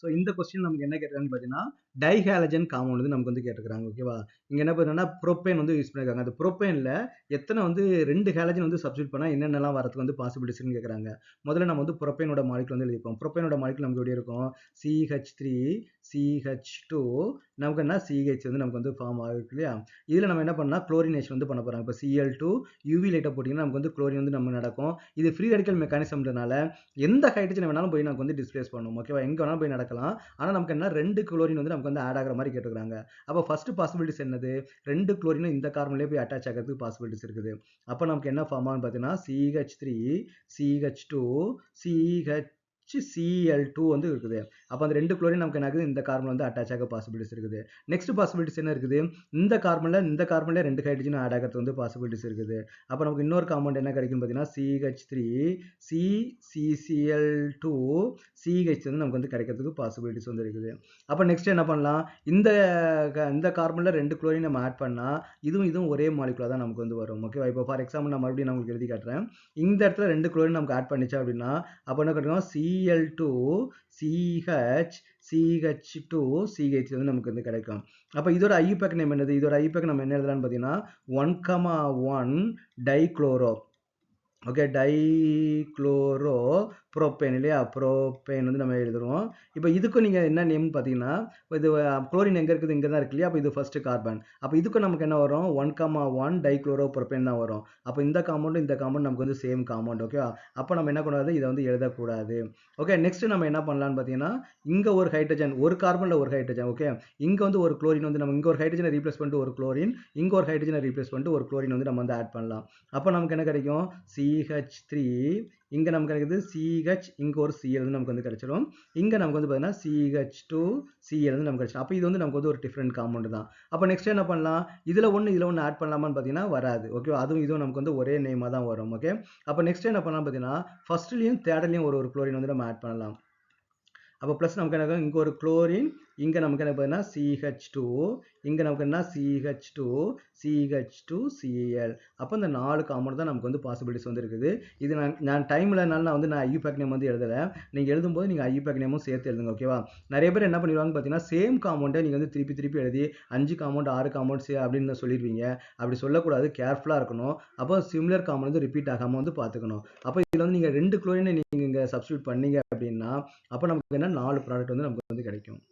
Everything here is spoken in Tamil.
ஸோ இந்த கொஸ்டின் நமக்கு என்ன கேட்டிருக்காங்கன்னு பார்த்தீங்கன்னா டைஹாலஜன் காம்பவுண்ட் வந்து நமக்கு வந்து கேட்டிருக்காங்க. ஓகேவா, இங்கே என்ன பண்ணுறோம்னா ப்ரோப்பேன் வந்து யூஸ் பண்ணியிருக்காங்க. அந்த ப்ரோப்பேனில் எத்தனை வந்து 2 ஹாலஜன் வந்து சப்ஸ்டியூட் பண்ணால் என்னென்னலாம் வரதுக்கு வந்து பாசிபிலிட்டிஸ்னு கேட்குறாங்க. முதல்ல நம்ம வந்து ப்ரோப்பேனோட மாலிகுல் வந்து எழுதிப்போம். ப்ரோப்பேனோட மாலிகுல் நமக்கு எப்படி இருக்கும், CH3 CH2 நமக்கு என்ன CH வந்து நமக்கு வந்து ஃபார்ம் ஆகிருக்கு இல்லையா. இதில் நம்ம என்ன பண்ணால் குளோரினேஷன் வந்து பண்ண போகிறோம். இப்போ Cl2 UV லைட்டை போட்டிங்கன்னா நமக்கு வந்து குளோரின் வந்து நம்ம நடக்கும். இது ஃப்ரீ ரேடிக்கல் மெக்கானிசம்ன்றனால எந்த ஹைட்ரஜன் வேணாலும் போய் நமக்கு வந்து டிஸ்பிளேஸ் பண்ணும். ஓகேவா, எங்கே வேணாலும் போய் நடக்கலாம். ஆனால் நமக்கு என்ன 2 குளோரின் வந்து நமக்கு வந்து ஆட் ஆகிற மாதிரி கேட்டுக்கிறாங்க. அப்போ ஃபர்ஸ்ட் பாசிபிலிட்டிஸ் என்னது, 2 குளோரினும் இந்த கார்பன்லேயே போய் அட்டாச் ஆகிறதுக்கு பாசிபிலிட்டிஸ் இருக்குது. அப்போ நமக்கு என்ன ஃபார்ம் ஆகும்னு பார்த்தீங்கன்னா CH3 CH2 CH Cl2 வந்து இருக்குது. அப்போ அந்த 2 குளோரின் நமக்கு என்ன ஆகுது, இந்த கார்பன் வந்து அட்டாச் ஆக பாசிபிலிட்டிஸ் இருக்குது. நெக்ஸ்ட் பாசிபிலிட்டிஸ் என்ன இருக்குது, இந்த கார்பன்ல 2 ஹைட்ரஜன் ஆட் ஆகிறது வந்து பாசிபிலிட்டிஸ் இருக்குது. அப்போ நமக்கு இன்னொரு காம்பவுண்ட் என்ன கிடைக்கும் பார்த்தீங்கன்னா CH3 CCCl2 CH வந்து நமக்கு வந்து கிடைக்கிறதுக்கு பாசிபிலிட்டிஸ் வந்து இருக்குது. அப்போ நெக்ஸ்ட் என்ன பண்ணலாம், இந்த கார்பன்ல 2 குளோரின் நம்ம ஆட் பண்ணா இதுவும் ஒரே மாலிகுலா தான் நமக்கு வந்து வரும். ஓகேவா, இப்போ ஃபார் எக்ஸாம்பிள் நான் மறுபடியும் நான் உங்களுக்கு எழுதி காட்டுறேன். இந்த இடத்துல 2 குளோரின் நமக்கு ஆட் பண்ணிச்சா அப்படின்னா அப்போ என்ன கிடைக்கும், Cl2 CH CH2 CH வந்து நமக்கு வந்து கிடைக்கும். அப்போ இதோட ஐயூபேக் நேம் என்னது, இதோட ஐயூபேக் நம்ம என்ன எழுதலாம்னு பார்த்தீங்கன்னா 1,1 டைக்ளோரோ. ஓகே, டைக்ளோரோ ப்ரோப்பேன் இல்லையா, ப்ரோப்பேன் வந்து நம்ம எழுதுறோம். இப்போ இதுக்கும் நீங்கள் என்ன நேம்னு பார்த்தீங்கன்னா, இது குளோரின் எங்கே இருக்குது, இங்கே தான் இருக்கு இல்லையா. அப்போ இது ஃபர்ஸ்ட் கார்பன். அப்போ இதுக்கும் நமக்கு என்ன வரும், 1,1 டைக்ளோரோ ப்ரோப்பேன் தான் வரும். அப்போ இந்த காம்பவுண்ட் நமக்கு வந்து சேம் காம்பவுண்ட். ஓகேவா, அப்போ நம்ம என்ன கூடாது, இதை வந்து எழுதக்கூடாது. ஓகே, நெக்ஸ்ட் நம்ம என்ன பண்ணலாம்னு பார்த்தீங்கன்னா, இங்கே ஒரு ஹைட்ரஜன், ஒரு கார்பனில் ஒரு ஹைட்ரஜன். ஓகே, இங்கே வந்து ஒரு குளோரின் வந்து நம்ம இங்கே ஒரு ஹைட்ரஜனை ரீப்ளேஸ் பண்ணிட்டு ஒரு குளோரின், இங்கே ஒரு ஹைட்ரஜனை ரீப்ளேஸ் பண்ணிட்டு ஒரு குளோரின் வந்து நம்ம வந்து ஆட் பண்ணலாம். அப்போ நமக்கு என்ன கிடைக்கும், CH3 இங்கே நமக்கு கிடைக்குது CH, இங்கே ஒரு Cl வந்து நமக்கு வந்து கிடைச்சிடும். இங்கே நமக்கு வந்து பார்த்தீங்கன்னா CH2 Cl வந்து நமக்கு கிடைச்சிடும். அப்போ இது வந்து நமக்கு வந்து ஒரு டிஃப்ரெண்ட் காம்பவுண்ட் தான். அப்போ நெக்ஸ்ட் என்ன பண்ணலாம், இதில் ஒன்று ஆட் பண்ணலாமான்னு பார்த்தீங்கன்னா வராது. ஓகே, இதுவும் நமக்கு வந்து ஒரே நேமாக தான் வரும். ஓகே, அப்போ நெக்ஸ்ட் என்ன பண்ணலாம் பார்த்தீங்கன்னா ஃபர்ஸ்ட்லையும் தேர்ட்லையும் ஒரு குளோரின் வந்து நம்ம ஆட் பண்ணலாம். அப்போ ப்ளஸ் நமக்கு என்ன, இங்கே ஒரு குளோரின், இங்கே நமக்கு என்ன பார்த்தீங்கன்னா CH2, இங்கே நமக்கு என்ன CH2 Cl. அப்போ இந்த 4 காம்பவுண்ட் தான் நமக்கு வந்து பாசிபிலிட்டிஸ் வந்து இருக்குது. இது நான் டைம்லனால நான் ஐயூபேக் நேம் வந்து எழுதலை. நீங்கள் எழுதும்போது நீங்கள் ஐயூபேக் நேமும் சேர்த்து எழுதுங்க. ஓகேவா, நிறைய பேர் என்ன பண்ணிடுவாங்க பார்த்தீங்கன்னா சேம் காம்பவுண்டை நீங்கள் வந்து திருப்பி எழுதி 5 காம்பவுண்ட் 6 காம்பவுண்ட்ஸ் அப்படின்னு சொல்லிடுவீங்க. அப்படி சொல்லக்கூடாது, கேர்ஃபுல்லாக இருக்கணும். அப்போ சிமிலர் காம்பவுண்ட் வந்து ரிப்பீட் ஆகாமல் வந்து பார்த்துக்கணும். அப்போ இதில் வந்து நீங்கள் 2 குளோரினை நீங்கள் இங்கே சப்ஸ்டியூட் பண்ணீங்க அப்படின்னா அப்போ நமக்கு என்ன 4 ப்ராடக்ட் வந்து நமக்கு வந்து கிடைக்கும்.